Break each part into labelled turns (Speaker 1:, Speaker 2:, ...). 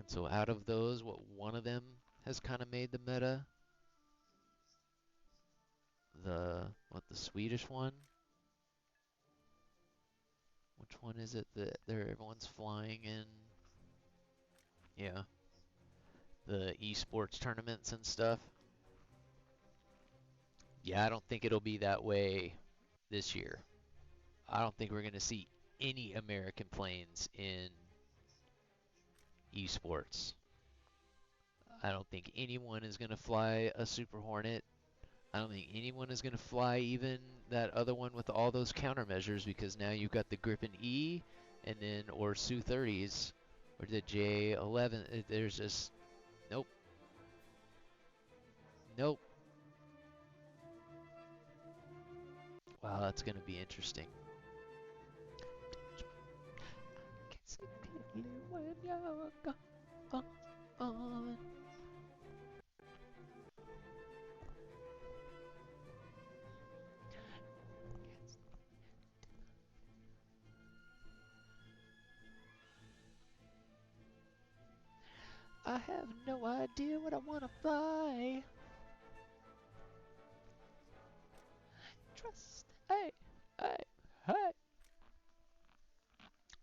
Speaker 1: And so out of those, what one of them has kind of made the meta? The Swedish one? Which one is it that everyone's flying in? Yeah, the esports tournaments and stuff. Yeah, I don't think it'll be that way this year. I don't think we're going to see any American planes in esports. I don't think anyone is going to fly a Super Hornet. I don't think anyone is going to fly even that other one with all those countermeasures, because now you've got the Gripen E and then or Su-30s or the J-11. There's just nope. Nope. Wow, that's going to be interesting. When you're gone. I have no idea what I want to fly. Trust. Hey, hey, hey.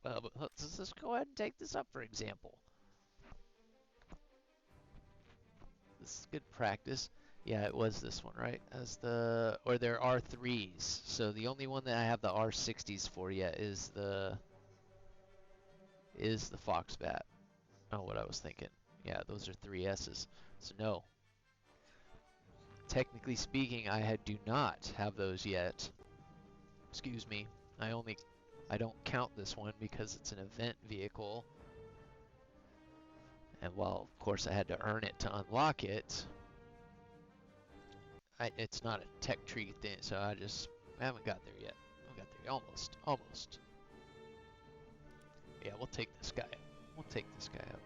Speaker 1: Well, but let's just go ahead and take this up for example. This is good practice. Yeah, it was this one, right? As the or there are R3s. So the only one that I have the R60s for yet is the Foxbat. Oh, what I was thinking. Yeah, those are 3S's. So no. Technically speaking, I do not have those yet. Excuse me. I don't count this one because it's an event vehicle. And while, of course, I had to earn it to unlock it, it's not a tech tree thing, so I haven't got there yet. I got there almost. Yeah, we'll take this guy up. We'll take this guy up.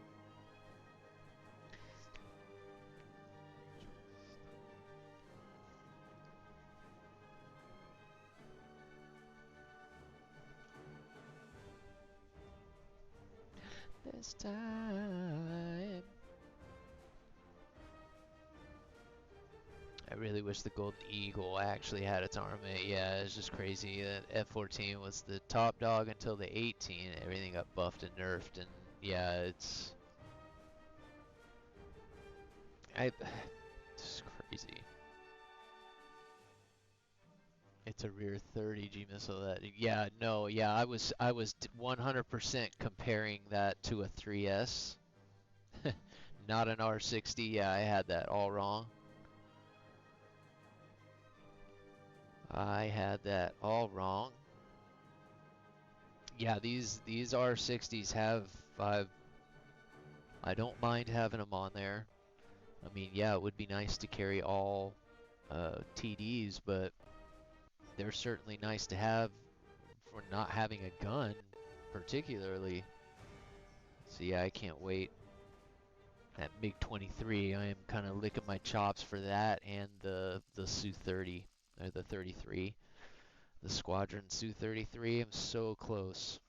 Speaker 1: This time. I really wish the Golden Eagle actually had its armament. Yeah, it's just crazy that F-14 was the top dog until the 18. Everything got buffed and nerfed, and yeah, it's just crazy. It's a rear 30 G missile. That yeah, no, yeah, I was 100% comparing that to a 3S, not an R60. Yeah, I had that all wrong. I had that all wrong. Yeah, these R60s have I don't mind having them on there. I mean, yeah, it would be nice to carry all TDs, but they're certainly nice to have for not having a gun, particularly. So yeah, I can't wait. That MiG-23, I am kind of licking my chops for that, and the Su-30 or the 33, the Squadron Su-33. I'm so close.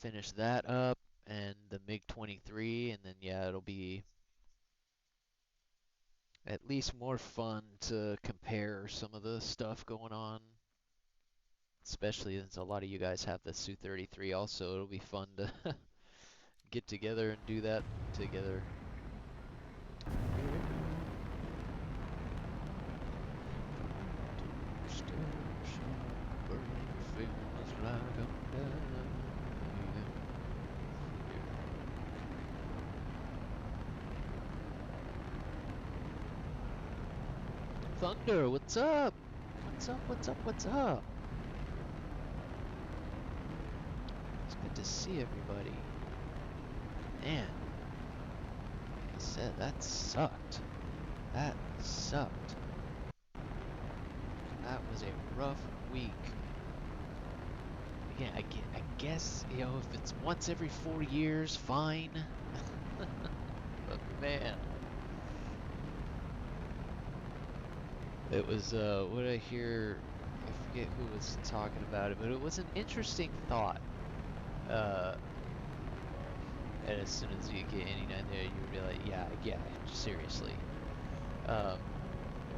Speaker 1: Finish that up, and the MiG-23, and then yeah, it'll be at least more fun to compare some of the stuff going on, especially since a lot of you guys have the Su-33 also. It'll be fun to get together and do that together. Thunder, what's up? What's up, what's up, what's up? It's good to see everybody. Man, like I said, that sucked. That sucked. That was a rough week. Again, I guess, you know, if it's once every 4 years, fine. But man. It was, what did I hear? I forget who was talking about it, but it was an interesting thought. And as soon as you get any down there, you would be like, yeah, seriously. Um,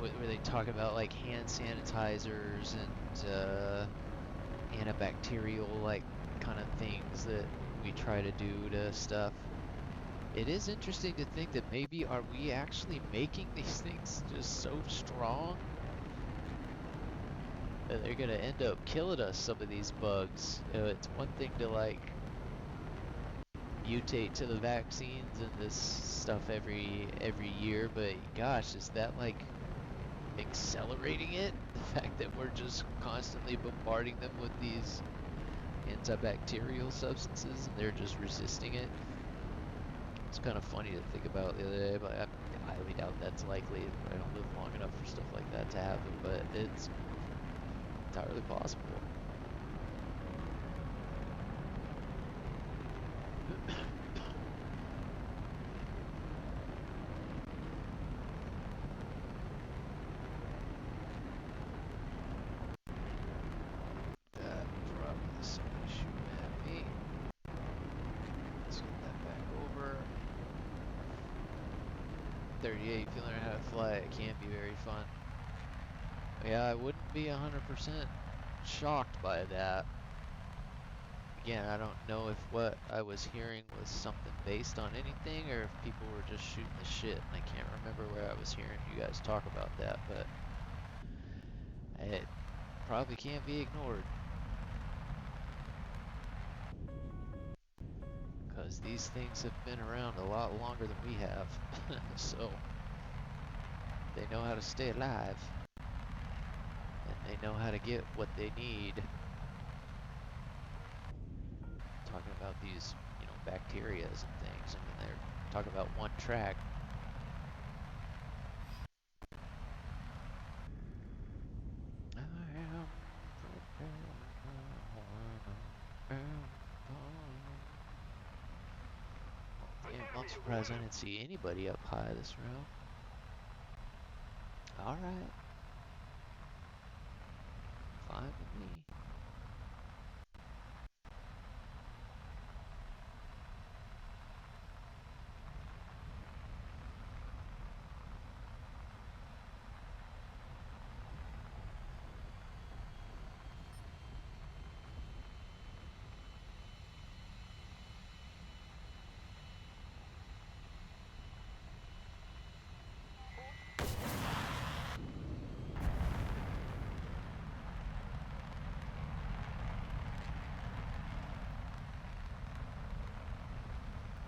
Speaker 1: where they talk about like hand sanitizers and antibacterial like kind of things that we try to do to stuff. It is interesting to think that maybe are we actually making these things just so strong that they're gonna end up killing us, some of these bugs. It's one thing to like mutate to the vaccines and this stuff every year, but gosh, is that like accelerating it? The fact that we're just constantly bombarding them with these antibacterial substances and they're just resisting it. It's kind of funny to think about the other day, but I highly doubt that's likely. I don't live long enough for stuff like that to happen, but it's entirely possible. That probably somebody shooting at me. Let's get that back over. 38, feeling how to fly. It can be very fun. Yeah, I wouldn't be 100% shocked by that. Again, I don't know if what I was hearing was something based on anything or if people were just shooting the shit. And I can't remember where I was hearing you guys talk about that, but it probably can't be ignored. Because these things have been around a lot longer than we have. So they know how to stay alive. And they know how to get what they need. Talking about these, bacterias and things. I mean, they're talking about one track. I am damn, I'm surprised I didn't see anybody up high this round. Alright. Fine with me.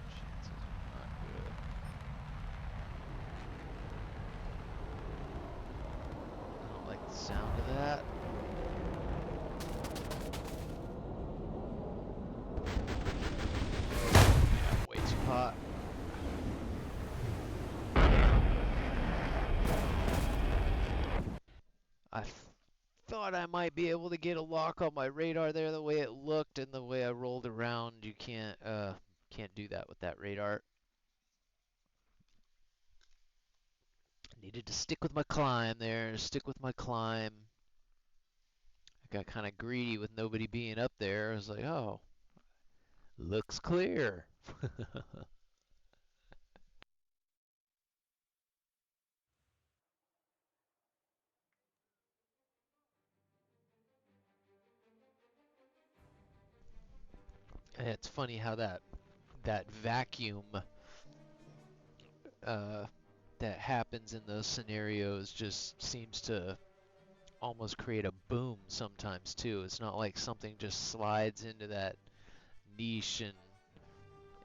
Speaker 1: Chances are not good. I don't like the sound of that. Yeah, way too hot. I thought I might be able to get a lock on my radar there the way it looked and the way I rolled around. You can't do that with that radar. I needed to stick with my climb there, stick with my climb. I got kind of greedy with nobody being up there. I was like, oh, looks clear. And it's funny how that vacuum uh, that happens in those scenarios just seems to almost create a boom sometimes too. It's not like something just slides into that niche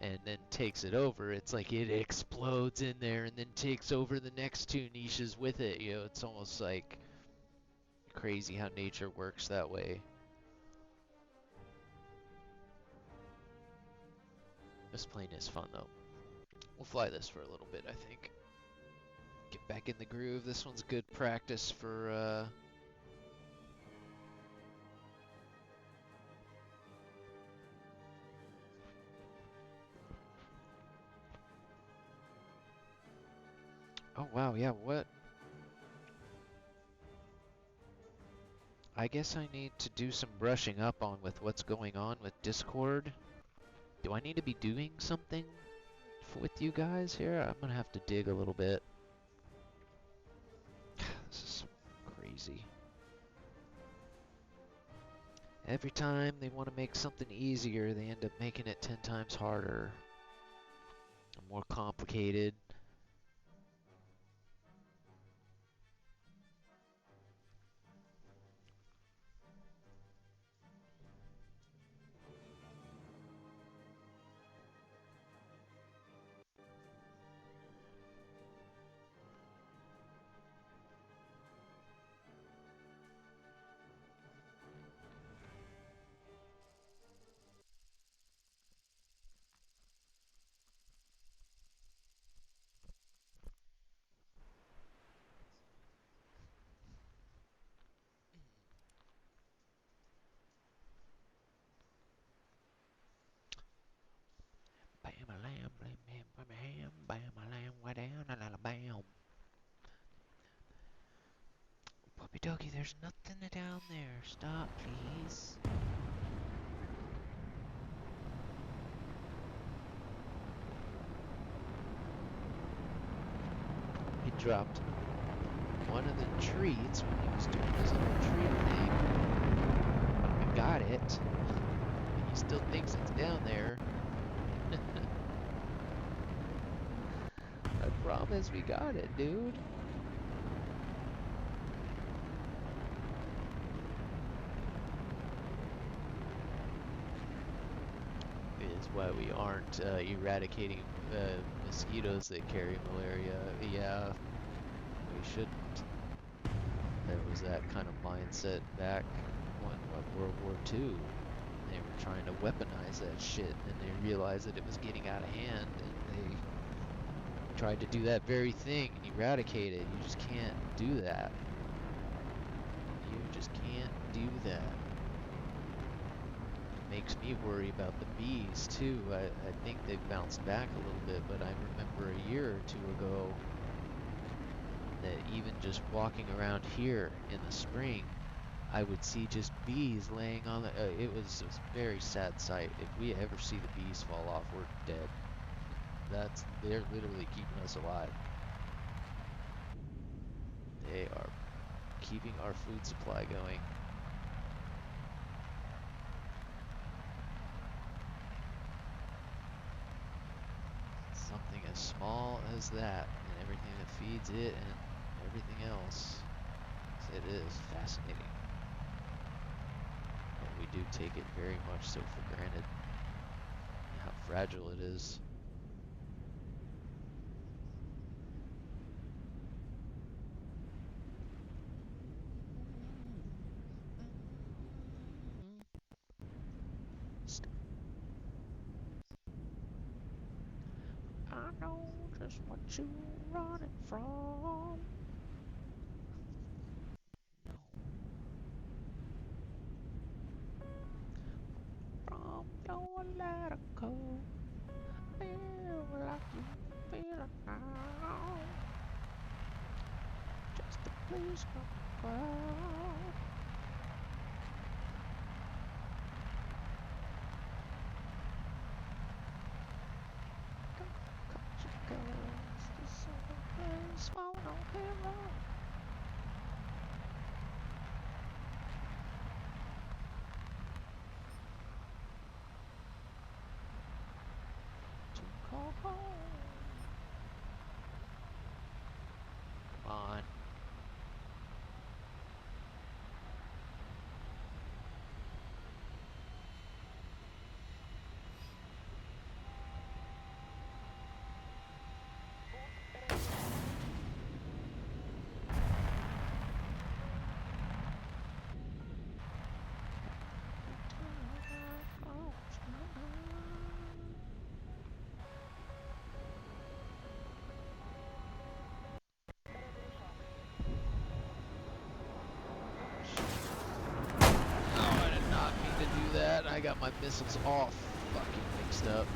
Speaker 1: and then takes it over. It's like it explodes in there and then takes over the next two niches with it. It's almost like crazy how nature works that way. This plane is fun though. We'll fly this for a little bit, I think. Get back in the groove. This one's good practice for oh wow, yeah, what? I guess I need to do some brushing up on with what's going on with Discord. Do I need to be doing something with you guys here? I'm gonna have to dig a little bit. This is crazy. Every time they want to make something easier, they end up making it 10 times harder. More complicated. Bam a lamb, bam bam bam ham, bam a lamb, way down a la bam. Puppy doggy, there's nothing down there. Stop, please. He dropped one of the treats when he was doing his little treat thing. I got it. And he still thinks it's down there. I promise we got it, dude. Is why we aren't eradicating mosquitoes that carry malaria. Yeah, we shouldn't. There was that kind of mindset back when World War II. They were trying to weaponize that shit, and they realized that it was getting out of hand, and they tried to do that very thing and eradicate it. You just can't do that. You just can't do that. Makes me worry about the bees too. I think they've bounced back a little bit, but I remember a year or two ago that even just walking around here in the spring, I would see just bees laying on the, it was a very sad sight. If we ever see the bees fall off, we're dead. They're literally keeping us alive. They are keeping our food supply going. Something as small as that, and everything that feeds it and everything else. It is fascinating. But we do take it very much so for granted. How fragile it is. I know just what you're running from. No. From your letter go. Feel like you feel it now. Just to please the crowd. Cut your girls to some place, phone on hero. To call home. Come on. I got my missiles all fucking mixed up.